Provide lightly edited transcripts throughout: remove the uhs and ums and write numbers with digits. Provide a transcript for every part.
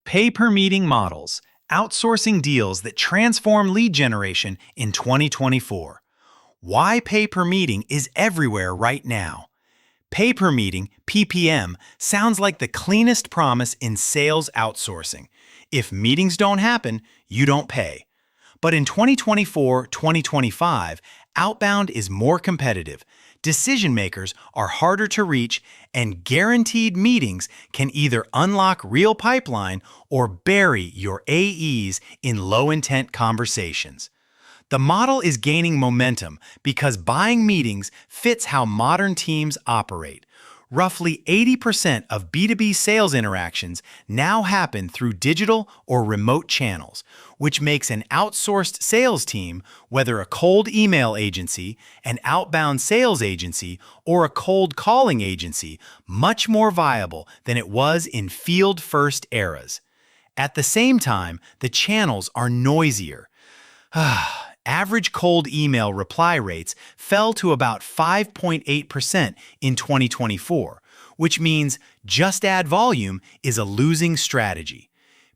Pay-per-meeting models, outsourcing deals that transform lead generation in 2024. Why pay-per-meeting is everywhere right now. Pay-per-meeting, PPM, sounds like the cleanest promise in sales outsourcing. If meetings don't happen, you don't pay. But in 2024-2025, outbound is more competitive. Decision makers are harder to reach, and guaranteed meetings can either unlock real pipeline or bury your AEs in low-intent conversations. The model is gaining momentum because buying meetings fits how modern teams operate. Roughly 80% of B2B sales interactions now happen through digital or remote channels, which makes an outsourced sales team, whether a cold email agency, an outbound sales agency, or a cold calling agency, much more viable than it was in field-first eras. At the same time, the channels are noisier. Average cold email reply rates fell to about 5.8% in 2024, which means just add volume is a losing strategy.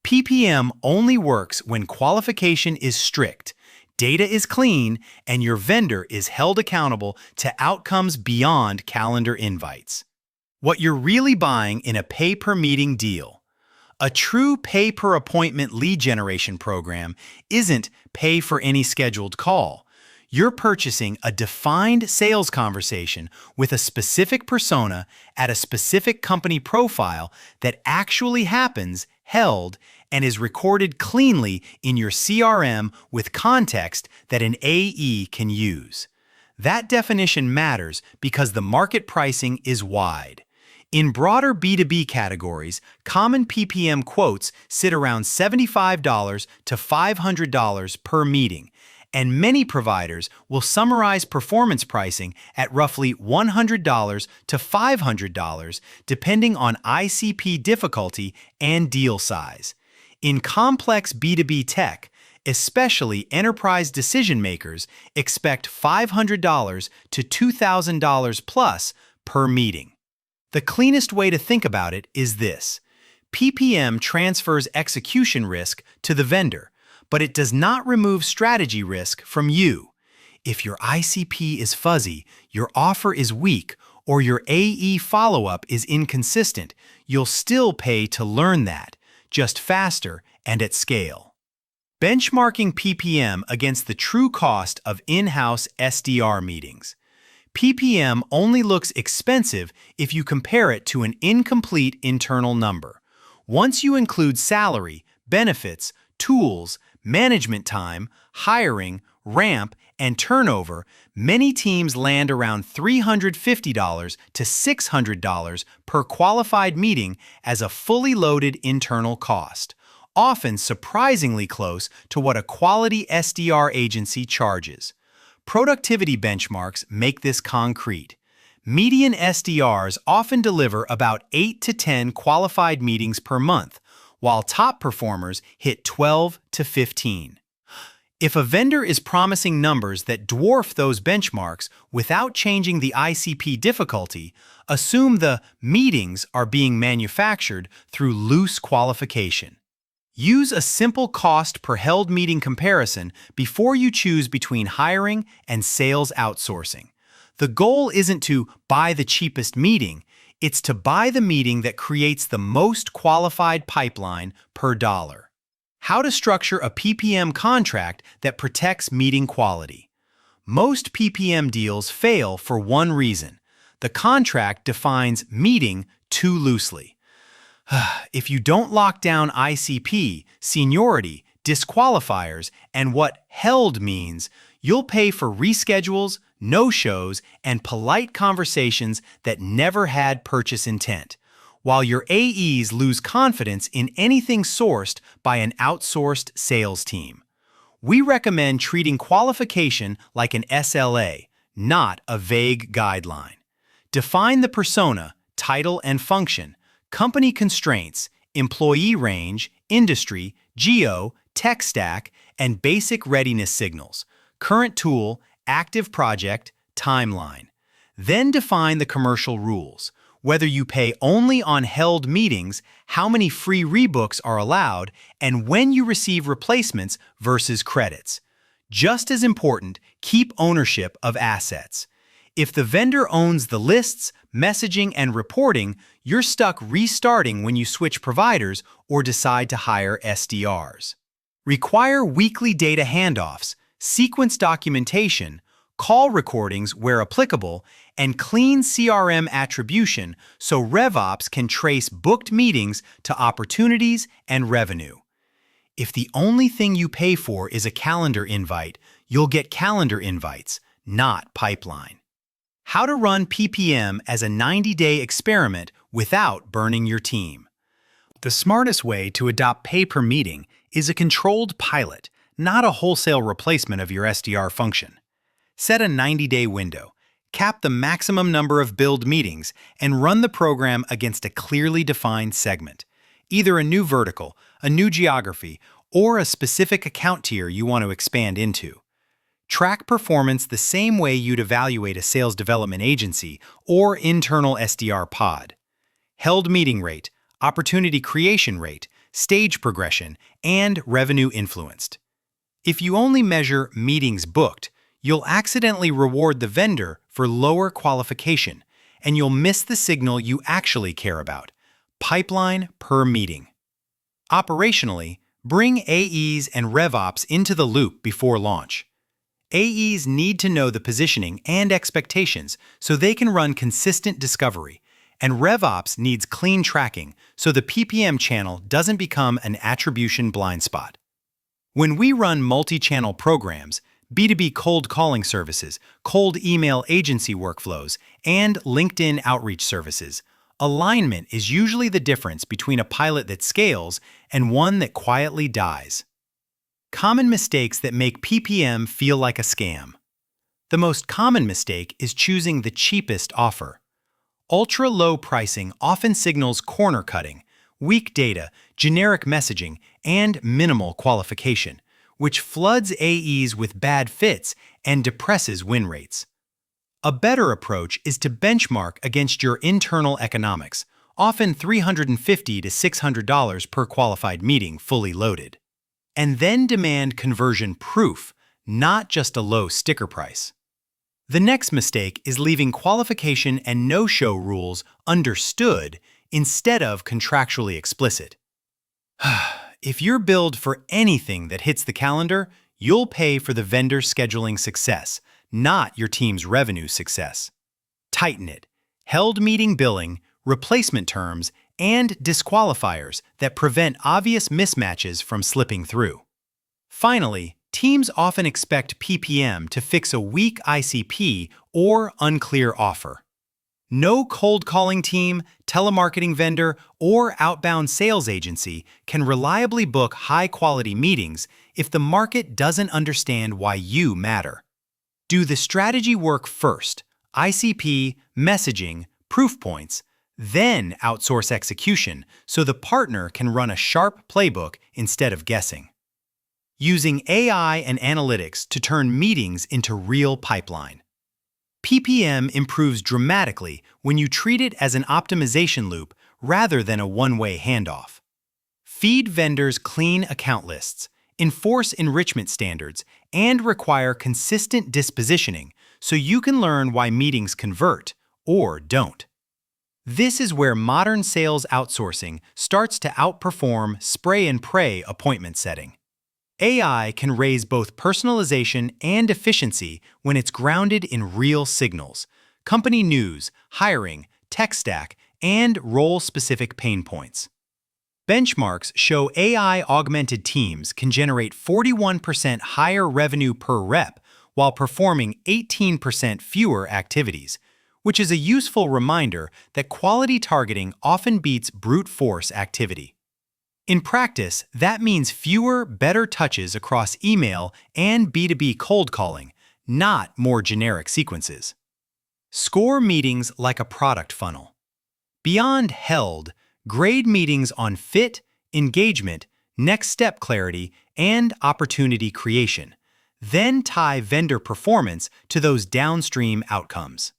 PPM only works when qualification is strict, data is clean, and your vendor is held accountable to outcomes beyond calendar invites. What you're really buying in a pay-per-meeting deal. A true pay-per-appointment lead generation program isn't pay for any scheduled call. You're purchasing a defined sales conversation with a specific persona at a specific company profile that actually happens, held, and is recorded cleanly in your CRM with context that an AE can use. That definition matters because the market pricing is wide. In broader B2B categories, common PPM quotes sit around $75 to $500 per meeting, and many providers will summarize performance pricing at roughly $100 to $500 depending on ICP difficulty and deal size. In complex B2B tech, especially enterprise decision makers expect $500 to $2,000 plus per meeting. The cleanest way to think about it is this. PPM transfers execution risk to the vendor, but it does not remove strategy risk from you. If your ICP is fuzzy, your offer is weak, or your AE follow-up is inconsistent, you'll still pay to learn that, just faster and at scale. Benchmarking PPM against the true cost of in-house SDR meetings. PPM only looks expensive if you compare it to an incomplete internal number. Once you include salary, benefits, tools, management time, hiring, ramp, and turnover, many teams land around $350 to $600 per qualified meeting as a fully loaded internal cost, often surprisingly close to what a quality SDR agency charges. Productivity benchmarks make this concrete. Median SDRs often deliver about 8 to 10 qualified meetings per month, while top performers hit 12 to 15. If a vendor is promising numbers that dwarf those benchmarks without changing the ICP difficulty, assume the meetings are being manufactured through loose qualification. Use a simple cost per held meeting comparison before you choose between hiring and sales outsourcing. The goal isn't to buy the cheapest meeting, it's to buy the meeting that creates the most qualified pipeline per dollar. How to structure a PPM contract that protects meeting quality. Most PPM deals fail for one reason. The contract defines meeting too loosely. If you don't lock down ICP, seniority, disqualifiers, and what held means, you'll pay for reschedules, no-shows, and polite conversations that never had purchase intent, while your AEs lose confidence in anything sourced by an outsourced sales team. We recommend treating qualification like an SLA, not a vague guideline. Define the persona, title, and function, company constraints, employee range, industry, geo, tech stack, and basic readiness signals, current tool, active project, timeline. Then define the commercial rules. whether you pay only on held meetings, how many free rebooks are allowed, and when you receive replacements versus credits. Just as important, keep ownership of assets. If the vendor owns the lists, messaging, and reporting, you're stuck restarting when you switch providers or decide to hire SDRs. Require weekly data handoffs, sequence documentation, call recordings where applicable, and clean CRM attribution so RevOps can trace booked meetings to opportunities and revenue. If the only thing you pay for is a calendar invite, you'll get calendar invites, not pipeline. How to run PPM as a 90-day experiment without burning your team. The smartest way to adopt pay per meeting is a controlled pilot, not a wholesale replacement of your SDR function. Set a 90-day window, cap the maximum number of billed meetings, and run the program against a clearly defined segment, either a new vertical, a new geography, or a specific account tier you want to expand into. Track performance the same way you'd evaluate a sales development agency or internal SDR pod. Held meeting rate, opportunity creation rate, stage progression, and revenue influenced. If you only measure meetings booked, you'll accidentally reward the vendor for lower qualification, and you'll miss the signal you actually care about: pipeline per meeting. Operationally, bring AEs and RevOps into the loop before launch. AEs need to know the positioning and expectations so they can run consistent discovery, and RevOps needs clean tracking so the PPM channel doesn't become an attribution blind spot. When we run multi-channel programs, B2B cold calling services, cold email agency workflows, and LinkedIn outreach services, alignment is usually the difference between a pilot that scales and one that quietly dies. Common mistakes that make PPM feel like a scam. The most common mistake is choosing the cheapest offer. Ultra-low pricing often signals corner cutting, weak data, generic messaging, and minimal qualification, which floods AEs with bad fits and depresses win rates. A better approach is to benchmark against your internal economics, often $350 to $600 per qualified meeting fully loaded. And then demand conversion proof, not just a low sticker price. The next mistake is leaving qualification and no-show rules understood instead of contractually explicit. If you're billed for anything that hits the calendar, you'll pay for the vendor's scheduling success, not your team's revenue success. Tighten it. Held meeting billing, replacement terms, and disqualifiers that prevent obvious mismatches from slipping through. Finally, teams often expect PPM to fix a weak ICP or unclear offer. No cold calling team, telemarketing vendor, or outbound sales agency can reliably book high-quality meetings if the market doesn't understand why you matter. Do the strategy work first: ICP, messaging, proof points, then outsource execution so the partner can run a sharp playbook instead of guessing. Using AI and analytics to turn meetings into real pipeline. PPM improves dramatically when you treat it as an optimization loop rather than a one-way handoff. Feed vendors clean account lists, enforce enrichment standards, and require consistent dispositioning so you can learn why meetings convert or don't. This is where modern sales outsourcing starts to outperform spray-and-pray appointment setting. AI can raise both personalization and efficiency when it's grounded in real signals, company news, hiring, tech stack, and role-specific pain points. Benchmarks show AI-augmented teams can generate 41% higher revenue per rep while performing 18% fewer activities, which is a useful reminder that quality targeting often beats brute force activity. In practice, that means fewer, better touches across email and B2B cold calling, not more generic sequences. Score meetings like a product funnel. Beyond held, grade meetings on fit, engagement, next step clarity, and opportunity creation. Then tie vendor performance to those downstream outcomes.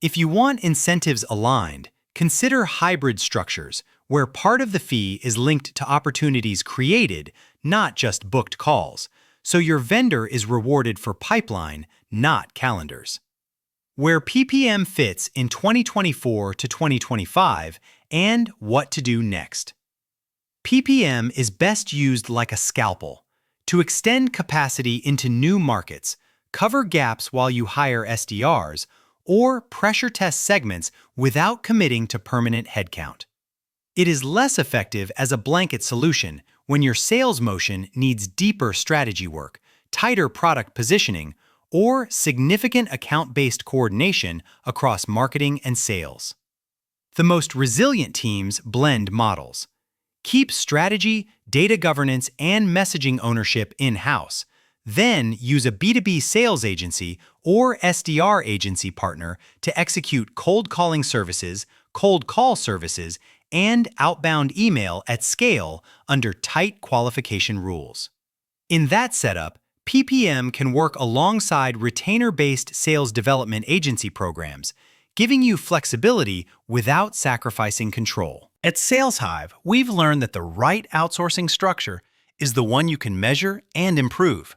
If you want incentives aligned, Consider hybrid structures, where part of the fee is linked to opportunities created, not just booked calls, so your vendor is rewarded for pipeline, not calendars. Where PPM fits in 2024 to 2025 and what to do next. PPM is best used like a scalpel to extend capacity into new markets, cover gaps while you hire SDRs, or pressure test segments without committing to permanent headcount. It is less effective as a blanket solution when your sales motion needs deeper strategy work, tighter product positioning, or significant account-based coordination across marketing and sales. The most resilient teams blend models. Keep strategy, data governance, and messaging ownership in-house. Then use a B2B sales agency or SDR agency partner to execute cold calling services, cold call services, and outbound email at scale under tight qualification rules. In that setup, PPM can work alongside retainer-based sales development agency programs, giving you flexibility without sacrificing control. At SalesHive, we've learned that the right outsourcing structure is the one you can measure and improve.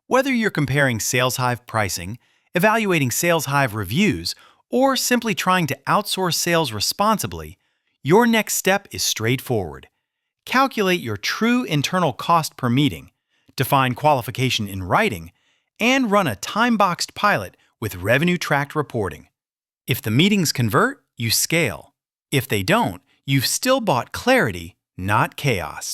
Whether you're comparing SalesHive pricing, evaluating SalesHive reviews, or simply trying to outsource sales responsibly, your next step is straightforward. Calculate your true internal cost per meeting, define qualification in writing, and run a time-boxed pilot with revenue-tracked reporting. If the meetings convert, you scale. If they don't, you've still bought clarity, not chaos.